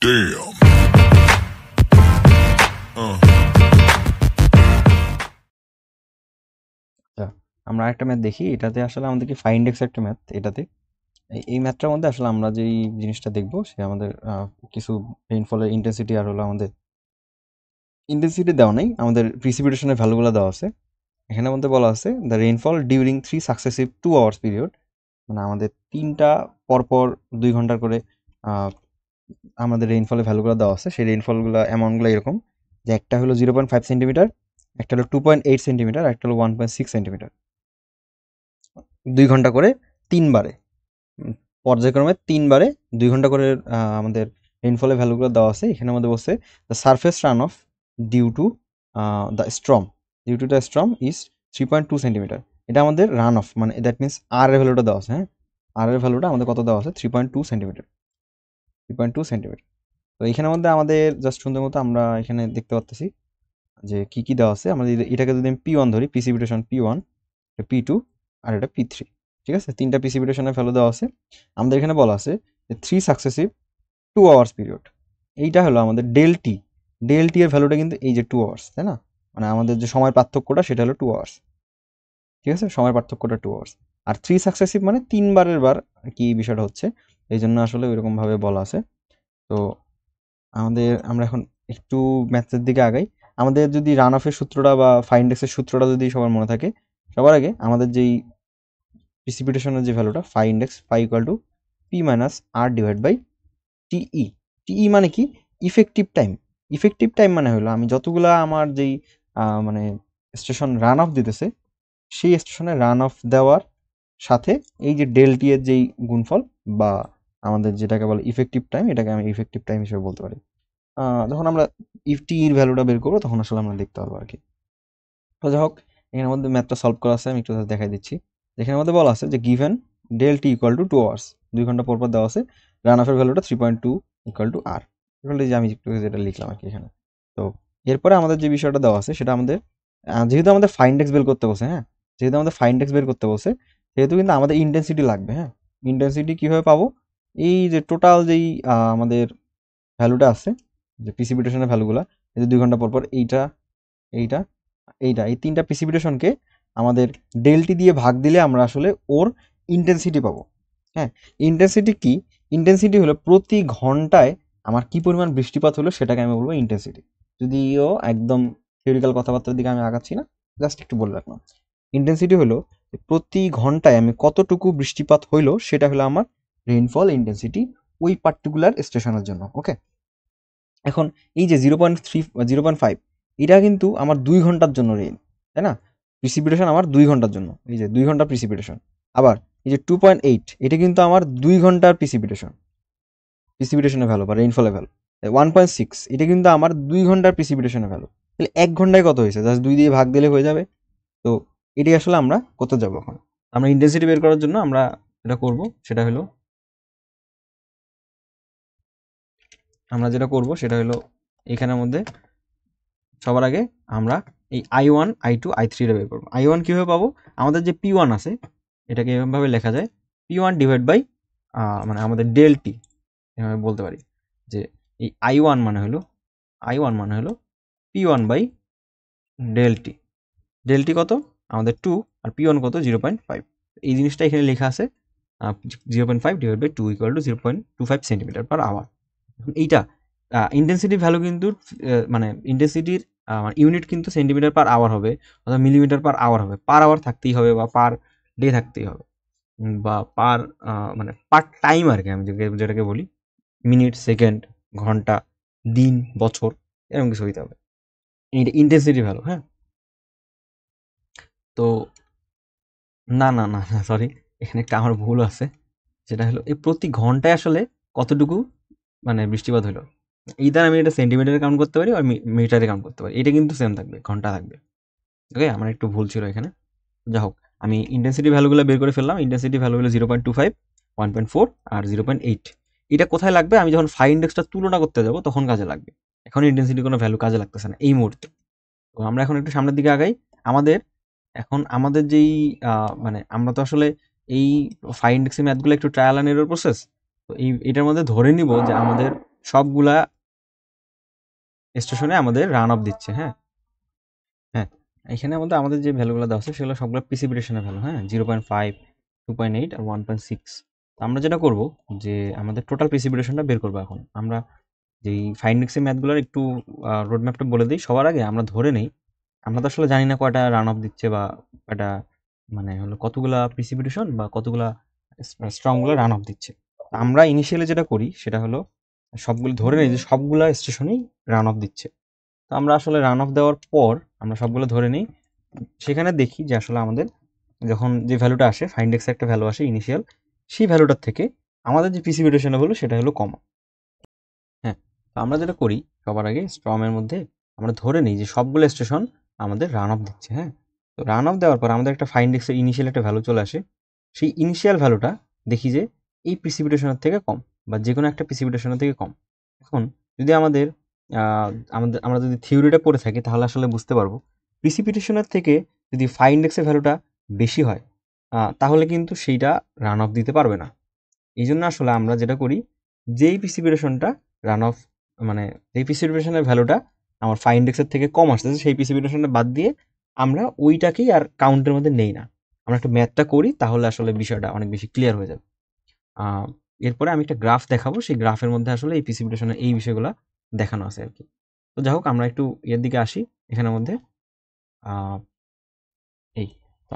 Damn. আমরা একটা math দেখি, এটাতে আসলে আমাদেরকে ফাইন্ড এক্স একটা ম্যাথ। এটাতে এই ম্যাথটার মধ্যে আসলে আমরা যেই জিনিসটা দেখবো সে আমাদের কিছু রেইনফলের ইন্টেন্সিটি আর হলো আমাদের ইন্টেন্সিটি দেওয়া নেই, আমাদের প্রিসিপিটেশনের ভ্যালুগুলো দেওয়া আছে। এখানে মধ্যে বলা আছে the rainfall during 3 successive 2 hours period, মানে আমাদের 3টা পরপর 2 ঘন্টা করে আহ, আমাদের রেইনফলের ভ্যালুগুলো দেওয়া আছে। সেই রেইনফলগুলো অ্যামাউন্টগুলো এরকম যে একটা হলো 0.5 সেন্টিমিটার, একটা হলো 2.8 সেন্টিমিটার, একটা হলো 1.6 সেন্টিমিটার, 2 ঘন্টা করে 3বারে, পর্যায়ক্রমে 3বারে 2 ঘন্টা করে আমাদের রেইনফলের ভ্যালুগুলো দেওয়া আছে। এখানে আমাদের বলছে the surface run off due to the storm is 3.2 centimetre. এটা আমাদের রান অফ, মানে দ্যাট মিনস আর এর ভ্যালুটা দেওয়া আছে। হ্যাঁ, আর এর ভ্যালুটা আমাদের কত দেওয়া আছে? 3.2 সেন্টিমিটার, 3.2 সেন্টিমিটার। তো এখানের মধ্যে আমাদের জাস্ট সুন্দর মতো আমরা এখানে দেখতে পাচ্ছি যে কি কি দেওয়া আছে। আমাদের এটাকে যদি আমি P1 ধরি, প্রিসিপিটেশন P1, P2 আর এটা P3, ঠিক আছে? 3টা প্রিসিপিটেশনের ভ্যালু দেওয়া আছে। আমাদের এখানে বলা আছে যে 3 সাকসেসিভ 2 আওয়ার্স পিরিয়ড, এইটা হলো আমাদের ডেল টি। ডেল টি এর ভ্যালুটা কিন্তু এই যে 2 আওয়ার্স, তাই না? মানে আমাদের যে সময় পার্থক্যটা সেটা হলো 2 আওয়ার্স, ঠিক আছে? সময় পার্থক্যটা 2 আওয়ার্স। আর 3 সাকসেসিভ মানে 3বারের বার কি বিষয়টা হচ্ছে, এই জন্য আসলে ওইরকম ভাবে বলা আছে। তো আমরা এখন একটু ম্যাথের দিকে আগাই। আমাদের যদি রান অফের সূত্রটা বা ফাইন্ডেক্সের সূত্রটা যদি সবার মনে থাকে, সবার আগে আমাদের যেই প্রিসিপিটেশনের যে ভ্যালুটা phi index, phi equal to P minus R divide by TE. TE মানে কি? Effective time. ইফেক্টিভ টাইম মানে হলো আমি যতগুলা আমার যেই মানে স্টেশন রান অফ দিতেছে, সেই স্টেশনে রান অফ দেওয়ার সাথে এই যে ডেল টি এর যেই গুণফল বা আমাদের যেটাকে বলে ইফেক্টিভ টাইম, এটাকে আমি ইফেক্টিভ টাইম হিসেবে বলতে পারি। যখন আমরা ইফ টি এর ভ্যালুটা বের করবো তখন আসলে আমরা দেখতে পারবো আর কি। তো যাই হোক, এখানের মধ্যে ম্যাথটা সলভ করা আছে, আমি একটু just দেখাই দিচ্ছি। এখানের মধ্যে বলা আছে যে given del T equal to 2 hours, 2 ঘন্টা পর পর দেওয়া আছে। রান অফের ভ্যালুটা 3.2 equal to R, equal to যে আমি একটু যেটা লিখলাম আর কি এখানে। তো এরপরে আমাদের যে বিষয়টা দেওয়া আছে সেটা আমাদের যেহেতু আমাদের ফাইন্ডেক্স বের করতে বসে, হ্যাঁ, যেহেতু আমাদের ফাইন্ডেক্স বের করতে বসে, সেহেতু কিন্তু আমাদের ইন্টেন্সিটি লাগবে। হ্যাঁ, ইন্টেন্সিটি কিভাবে পাবো? এই যে টোটাল যেই আমাদের ভ্যালুটা আছে, যে প্রিসিপিটেশনের ভ্যালুগুলা, এই যে 2 ঘন্টা পর পর এইটা, এইটা, এইটা, এই 3টা প্রিসিপিটেশনকে আমাদের ডেলটি দিয়ে ভাগ দিলে আমরা আসলে ওর ইন্টেন্সিটি পাবো। হ্যাঁ, ইন্টেন্সিটি কি? ইন্টেন্সিটি হলো প্রতি ঘন্টায় আমার কি পরিমাণ বৃষ্টিপাত হলো সেটাকে আমি বলবো ইন্টেন্সিটি। যদিও একদম থিওরিক্যাল কথাবার্তার দিকে আমি আগাচ্ছি না, জাস্ট একটু বলে রাখলাম। ইন্টেন্সিটি হলো যে প্রতি ঘন্টায় আমি কতটুকু বৃষ্টিপাত হইলো সেটা হলো আমার রেইনফল ইন্টেন্সিটি ওই পার্টিকুলার স্টেশনের জন্য। ওকে, এখন এই যে 0.3 0.5, এটা কিন্তু আমার 2 ঘন্টার জন্য রেইন, তাই না? প্রিসিপিটেশন আমার 2 ঘন্টার জন্য, এই যে 2 ঘন্টা প্রিসিপিটেশন। আবার এই যে 2.8, এটা কিন্তু আমার 2 ঘন্টার প্রিসিপিটেশন, প্রিসিপিটেশনের ভ্যালু বা রেইনফলের ভ্যালু। 1.6, এটা কিন্তু আমার 2 ঘন্টার প্রিসিপিটেশনের ভ্যালু। তাহলে 1 ঘন্টায় কত হয়েছে? জাস্ট 2 দিয়ে ভাগ দিলে হয়ে যাবে। তো এটাই আসলে আমরা কত যাব এখন। আমরা ইন্টেন্সিটি বের করার জন্য আমরা যেটা করব সেটা হলো, এখানের মধ্যে সবার আগে আমরা এই I1 I2 I3 টা বের করবো। I1 কিভাবে পাবো? আমাদের যে P1 আছে এটাকে এভাবে লেখা যায় P1 ডিভাইড বাই মানে আমাদের ডেল টি, এভাবে বলতে পারি যে এই I1 মানে হলো P1 by del T. Del T কত? আমাদের 2, আর P1 কত? 0.5। এই জিনিসটা এখানে লেখা আছে 0.5 divide by 2 equal to 0.25 centimetre per hour. এইটা ইন্টেন্সিটি ভ্যালু কিন্তু মানে ইন্টেন্সিটির ইউনিট কিন্তু সেন্টিমিটার পার আওয়ার হবে, অথবা মিলিমিটার পার আওয়ার হবে। পার আওয়ার থাকতেই হবে বা পার ডে থাকতেই হবে, বা পার মানে পার টাইম আর কি, আমি যেটাকে বলি মিনিট, সেকেন্ড, ঘন্টা, দিন, বছর, এরকম কিছু হইতে হবে। এইটা ইন্টেন্সিটি ভ্যালু। হ্যাঁ, তো না না না না সরি, এখানে একটা আমার ভুল আছে। সেটা হলো এই প্রতি ঘন্টায় আসলে কতটুকু মানে বৃষ্টিপাত হলো। এইটার আমি এটা সেন্টিমিটারে কাউন্ট করতে পারি আর মিটারে কাউন্ট করতে পারি, এটা কিন্তু সেম থাকবে, ঘন্টা থাকবে। ওকে, আমার একটু ভুল ছিল এখানে। যা হোক, আমি ইন্টেন্সিটি ভ্যালুগুলো বের করে ফেললাম। ইন্টেন্সিটি ভ্যালু হলো 0.25, 1.4 আর 0.8। এটা কোথায় লাগবে? আমি যখন ফাই ইন্ডেক্সটা তুলনা করতে যাব তখন কাজে লাগবে। এখন ইন্টেন্সিটি কোনো ভ্যালু কাজে লাগতেছে না এই মুহূর্তে। তো আমরা এখন একটু সামনের দিকে আগাই। আমাদের এখন আমাদের যেই মানে আমরা তো আসলে এই ফাই ইন্ডেক্সের ম্যাথগুলো একটু ট্রায়াল অ্যান্ড এরর প্রসেস। তো এটার মধ্যে ধরে নিব যে আমাদের সবগুলা স্টেশনে আমাদের রান অফ দিচ্ছে। হ্যাঁ হ্যাঁ এখানে আমাদের যে ভ্যালুগুলো দেওয়া আছে সেগুলো সবগুলো প্রিসিপিটেশনের ভ্যালু। হ্যাঁ 0.5, 2.8 আর 1.6। আমরা যেটা করব যে আমাদের টোটাল প্রিসিপিটেশনটা বের করবো। এখন আমরা যেই ফাইন্ডেক্সের ম্যাথগুলোর একটু রোড ম্যাপটা বলে দিই। সবার আগে আমরা ধরে নেই, আমরা তো আসলে জানি না কয়টা রান অফ দিচ্ছে বা কয়টা মানে হলো কতগুলা প্রিসিপিটেশন বা কতগুলা স্ট্রংগুলো রান অফ দিচ্ছে। আমরা ইনিশিয়ালি যেটা করি সেটা হলো সবগুলো ধরে নেই যে সবগুলা স্টেশনেই রান অফ দিচ্ছে। তো আমরা আসলে রান অফ দেওয়ার পর আমরা সবগুলো ধরে নিই, সেখানে দেখি যে আসলে আমাদের যখন যে ভ্যালুটা আসে ফাইন্ডেক্সের একটা ভ্যালু আসে ইনিশিয়াল, সেই ভ্যালুটার থেকে আমাদের যে প্রিসিপিটেশন হলো সেটা হলো কম। হ্যাঁ তো আমরা যেটা করি সবার আগে স্ট্রমের মধ্যে আমরা ধরে নিই যে সবগুলো স্টেশন আমাদের রান অফ দিচ্ছে। হ্যাঁ তো রান অফ দেওয়ার পর আমাদের একটা ফাইন্ডেক্সের ইনিশিয়াল একটা ভ্যালু চলে আসে। সেই ইনিশিয়াল ভ্যালুটা দেখি যে এই প্রিসিপিটেশনের থেকে কম বা যে কোনো একটা প্রিসিপিটেশনের থেকে কম। এখন যদি আমাদের আমরা যদি থিওরিটা পড়ে থাকি তাহলে আসলে বুঝতে পারবো প্রিসিপিটেশনের থেকে যদি ফাইন্ডেক্সের ভ্যালুটা বেশি হয় তাহলে কিন্তু সেইটা রান অফ দিতে পারবে না। এই জন্য আসলে আমরা যেটা করি, যেই প্রিসিপিটেশনটা রান অফ মানে যেই প্রিসিপিটেশনের ভ্যালুটা আমার ফাইন্ডেক্সের থেকে কম আসতেছে সেই প্রিসিপিটেশনটা বাদ দিয়ে আমরা ওইটাকেই আর কাউন্টের মধ্যে নেই না। আমরা একটা ম্যাথটা করি তাহলে আসলে বিষয়টা অনেক বেশি ক্লিয়ার হয়ে যাবে। এরপরে আমি একটা গ্রাফ দেখাবো, সেই গ্রাফের মধ্যে আসলে এই প্রিসিপিটেশনের এই বিষয়গুলো দেখানো আছে আর কি। তো যাই হোক আমরা একটু এর দিকে আসি। এখানের মধ্যে এই তো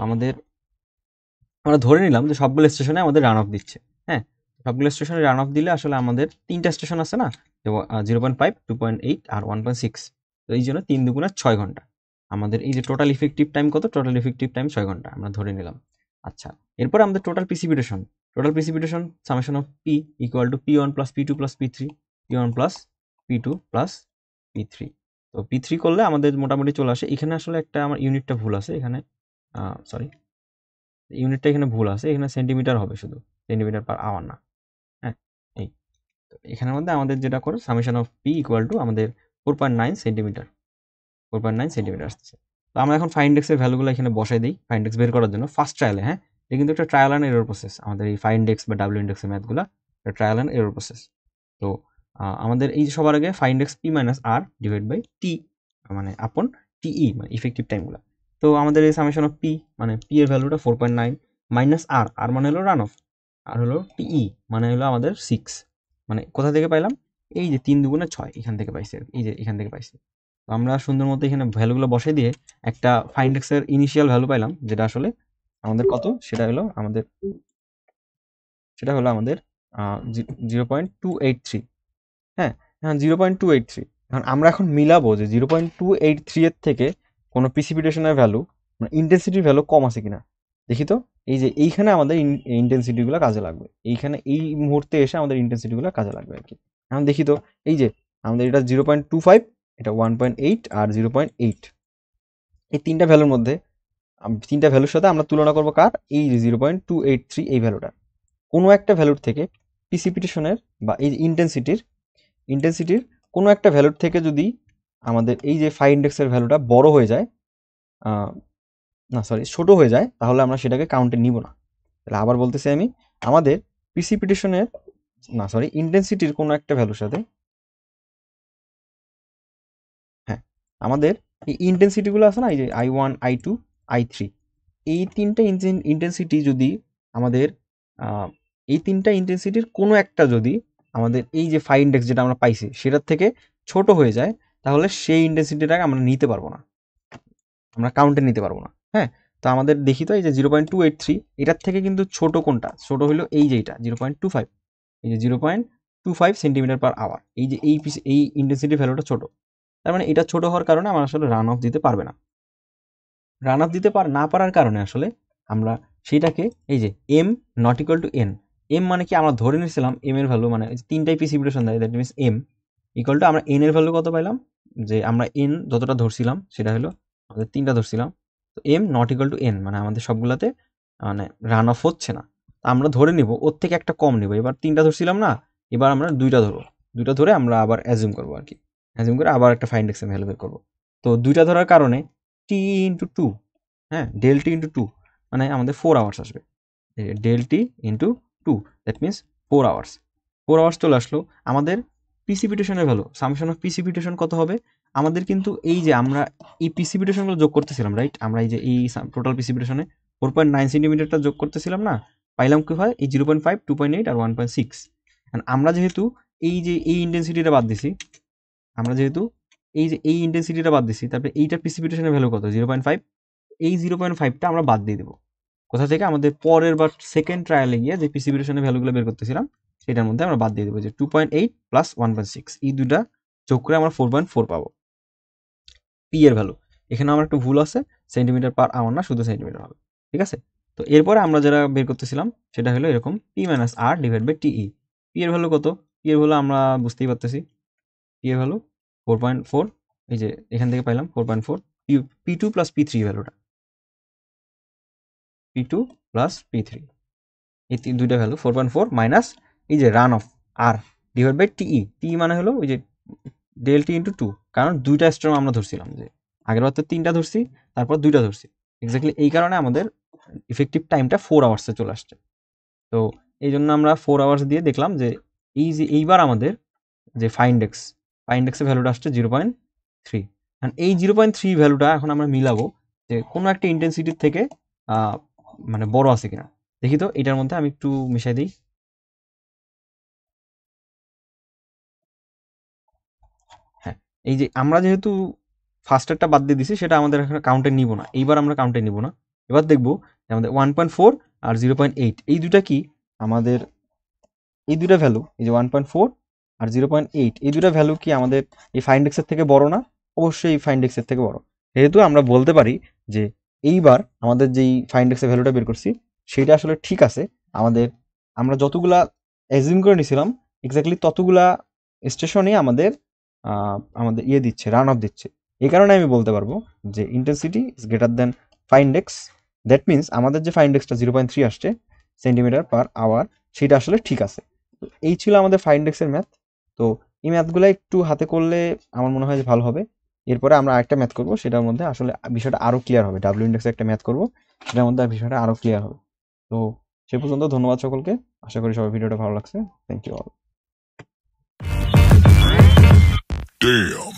আমরা ধরে নিলাম যে সবগুলো স্টেশনে আমাদের রান অফ দিচ্ছে। হ্যাঁ সবগুলো স্টেশনে রান অফ দিলে আসলে আমাদের 3টা স্টেশন আছে না, 0.5, 2.8 আর 1.6। তো এই জন্য 3 দুগুণে 6 ঘন্টা। আমাদের এই যে টোটাল ইফেক্টিভ টাইম কত? টোটাল ইফেক্টিভ টাইম 6 ঘন্টা আমরা ধরে নিলাম। আচ্ছা এরপর আমাদের total precipitation summation of P equal to P1 plus P2 plus P3, P1 plus P2 plus P3। তো P3 করলে আমাদের মোটামুটি চলে আসে। এখানে আসলে একটা আমার ইউনিটটা ভুল আছে, এখানে সরি ইউনিটটা এখানে ভুল আছে, এখানে সেন্টিমিটার হবে শুধু, সেন্টিমিটার পার আওয়ার না। হ্যাঁ এই তো এখানের মধ্যে আমাদের যেটা করে summation of P equal to আমাদের 4.9 সেন্টিমিটার, 4.9 সেন্টিমিটার আসতেছে। তো আমরা এখন ফাইন্ডেক্সের ভ্যালুগুলো এখানে বসাই দিই ফাইন্ডেক্স বের করার জন্য ফার্স্ট ট্রায়ালে। হ্যাঁ এটা কিন্তু একটা ট্রায়াল অ্যান্ড এরর প্রসেস। আমাদের এই ফাইন্ডেক্স বা ডাব্লিউ ইন্ডেক্সের ম্যাথগুলো ট্রায়াল অ্যান্ড এরর প্রসেস। তো আমাদের এই যে সবার আগে phi index P minus R divide by T মানে আপন টিই মানে ইফেক্টিভ টাইমগুলো। তো আমাদের এই সামেশন অফ পি মানে পি এর ভ্যালুটা 4.9 মাইনাস আর, আর মানে হলো রান অফ, আর হলো টিই মানে হলো আমাদের 6। মানে কোথা থেকে পাইলাম? এই যে 3 দুগুণে 6 এখান থেকে পাইছি, এই যে এখান থেকে পাইছি। তো আমরা সুন্দর মতো এখানে ভ্যালুগুলো বসাই দিয়ে একটা ফাইন্ডেক্সের ইনিশিয়াল ভ্যালু পাইলাম, যেটা আসলে আমাদের কত? সেটা হলো আমাদের 0.283। হ্যাঁ হ্যাঁ 0.283। এখন আমরা এখন মিলাবো যে 0.283 এর থেকে কোনো প্রিসিপিটেশনের ভ্যালু মানে ইন্টেন্সিটির ভ্যালু কম আছে কিনা দেখি। তো এই যে এইখানে আমাদের ইন্টেন্সিটিগুলো কাজে লাগবে, এইখানে এই মুহূর্তে এসে আমাদের ইন্টেন্সিটিগুলো কাজে লাগবে আর কি। এখন দেখি তো এই যে আমাদের এটা 0.25, এটা 1.8 আর 0.8, এই তিনটা ভ্যালুর মধ্যে তিনটা ভ্যালুর সাথে আমরা তুলনা করবো কার? এই 0.283 এই ভ্যালুটা। কোনো একটা ভ্যালুর থেকে প্রিসিপিটেশনের বা এই ইন্টেন্সিটির কোনো একটা ভ্যালুর থেকে যদি আমাদের এই যে ফাই ইন্ডেক্সের ভ্যালুটা বড় হয়ে যায়, না সরি ছোট হয়ে যায়, তাহলে আমরা সেটাকে কাউন্টে নিব না। তাহলে আবার বলতেছি আমি, আমাদের প্রিসিপিটেশনের না সরি ইন্টেন্সিটির কোনো একটা ভ্যালুর সাথে, হ্যাঁ আমাদের এই ইন্টেন্সিটিগুলো আছে না, এই যে I1, I2, I3, এই তিনটা ইন্টেন্সিটি যদি আমাদের এই তিনটা ইন্টেন্সিটির কোনো একটা যদি আমাদের এই যে ফাই ইন্ডেক্স যেটা আমরা পাইছি সেটার থেকে ছোট হয়ে যায়, তাহলে সেই ইন্টেন্সিটিটাকে আমরা নিতে পারবো না, আমরা কাউন্টে নিতে পারবো না। হ্যাঁ তো আমাদের দেখি তো এই যে 0.283 এটার থেকে কিন্তু ছোট কোনটা? ছোট হলো এই যে এটা 0.25, এই যে 0.25 সেন্টিমিটার পার আওয়ার, এই যে এই ইন্টেন্সিটি ভ্যালুটা ছোট। তার মানে এটা ছোট হওয়ার কারণে আমার আসলে রান অফ দিতে পারবে না। রান অফ দিতে না পারার কারণে আসলে আমরা সেটাকে এই যে M not equal to N, M মানে কি আমরা ধরে নিয়েছিলাম এম এর ভ্যালু মানে তিনটাই প্রিসিপিটেশন দেয়, that means M equal to আমরা এন এর ভ্যালু কত পাইলাম? যে আমরা এন যতটা ধরছিলাম সেটা হলো আমাদের 3টা ধরছিলাম, তো M not equal to N মানে আমাদের সবগুলাতে মানে রান অফ হচ্ছে না। আমরা ধরে নিব ওর থেকে একটা কম নিব। এবার 3টা ধরছিলাম না, এবার আমরা 2টা ধরবো, 2টা ধরে আমরা আবার অ্যাজিউম করবো আর কি, অ্যাজিউম করে আবার একটা ফাইন্ড এক্স ভ্যালু বের করবো। তো 2টা ধরার কারণে টি ইন্টু টু, হ্যাঁ ডেল টি ইন্টু টু মানে আমাদের 4 আওয়ার্স আসবে। Del T into two that means 4 hours, 4 hours চলে আসলো। আমাদের প্রিসিপিটেশনের ভ্যালু, সামশন অফ প্রিসিপিটেশন কত হবে আমাদের, কিন্তু এই যে আমরা এই প্রিসিপিটেশনগুলো যোগ করতেছিলাম, রাইট, আমরা এই যে এই টোটাল প্রিসিপিটেশনে 4.9 সেন্টিমিটারটা যোগ করতেছিলাম না, পাইলাম কি হয় এই 0.5, 2.8 আর 1.6। আমরা যেহেতু এই যে এই ইন্টেন্সিটিটা বাদ দিছি, আমরা যেহেতু এই যে এই ইন্টেন্সিটিটা বাদ দিছি, তারপরে এইটার প্রিসিপিটেশনের ভ্যালু কত 0.5, এই 0.5টা আমরা বাদ দিয়ে দেবো কোথা থেকে, আমাদের পরের বার সেকেন্ড ট্রায়ালে গিয়ে যে প্রিসিপিটেশনের ভ্যালুগুলো বের করতেছিলাম সেটার মধ্যে আমরা বাদ দিয়ে দেবো, যে 2.8 প্লাস 1.6 এই দুটা যোগ করে আমরা 4.4 পাবো পি এর ভ্যালু। এখানে আমার একটু ভুল আছে, সেন্টিমিটার পার আওয়ার না, শুধু সেন্টিমিটার হবে, ঠিক আছে। তো এরপরে আমরা যারা বের করতেছিলাম সেটা হলো এরকম P minus R divide by TE. P এর ভ্যালু কত, পি এর ভ্যালু আমরা বুঝতেই পারতেছি, পি এর ভ্যালু 4.4, এই যে এখান থেকে পাইলাম 4.4, P two plus P three ভ্যালুটা, P two plus P three, এই দুইটা ভ্যালু 4.4 মাইনাস এই যে run of R divide by TE. T মানে হলো ওই যে ডেল টি ইন্টু 2, কারণ দুইটা স্ট্রম আমরা ধরছিলাম, যে আগের বার তো 3টা ধরছি, তারপর 2টা ধরছি, এক্স্যাক্টলি এই কারণে আমাদের ইফেক্টিভ টাইমটা 4 আওয়ার্সে চলে আসছে। তো এই জন্য আমরা 4 আওয়ার্স দিয়ে দেখলাম যে এই যে এইবার আমাদের যে ফাইন্ডেক্সের ভ্যালুটা আসছে 0.3। এই 0.3 ভ্যালুটা এখন আমরা মিলাবো যে কোনো একটা ইন্টেন্সিটির থেকে মানে বড় আছে কিনা। দেখি তো এটার মধ্যে আমি একটু মিশাই দিই। হ্যাঁ, এই যে আমরা যেহেতু ফার্স্টেরটা বাদ দিয়ে দিছি, সেটা আমাদের এখানে কাউন্টে নিব না, এইবার আমরা কাউন্টে নিব না। এবার দেখবো যে আমাদের 1.4 আর 0.8 এই দুটা কি আমাদের, এই দুটা ভ্যালু, এই যে 1.4 আর 0.8 এই দুটা ভ্যালু কি আমাদের এই ফাইন্ডেক্সের থেকে বড় না? অবশ্যই এই ফাইন্ডেক্সের থেকে বড়। যেহেতু আমরা বলতে পারি যে এইবার আমাদের যেই ফাইন্ডেক্সের ভ্যালুটা বের করছি সেটা আসলে ঠিক আছে, আমাদের আমরা যতগুলা অ্যাজিউম করে নিছিলাম এক্স্যাক্টলি ততগুলা স্টেশনে আমাদের আমাদের ইয়ে দিচ্ছে, রান অফ দিচ্ছে। এই কারণে আমি বলতে পারবো যে intensity is greater than Find X. That means আমাদের যে ফাইন্ডেক্সটা 0.3 আসছে সেন্টিমিটার পার আওয়ার, সেটা আসলে ঠিক আছে। তো এই ছিল আমাদের ফাইন্ডেক্সের ম্যাথ। তো এই ম্যাথগুলো একটু হাতে করলে আমার মনে হয় যে ভালো হবে। এরপরে আমরা আরেকটা ম্যাথ করবো, সেটার মধ্যে আসলে বিষয়টা আরও ক্লিয়ার হবে। ডাব্লিউ ইন্ডেক্সে একটা ম্যাথ করবো, সেটার মধ্যে বিষয়টা আরও ক্লিয়ার হবে। তো সে পর্যন্ত ধন্যবাদ সকলকে, আশা করি সবার ভিডিওটা ভালো লাগছে। Thank you all. Damn.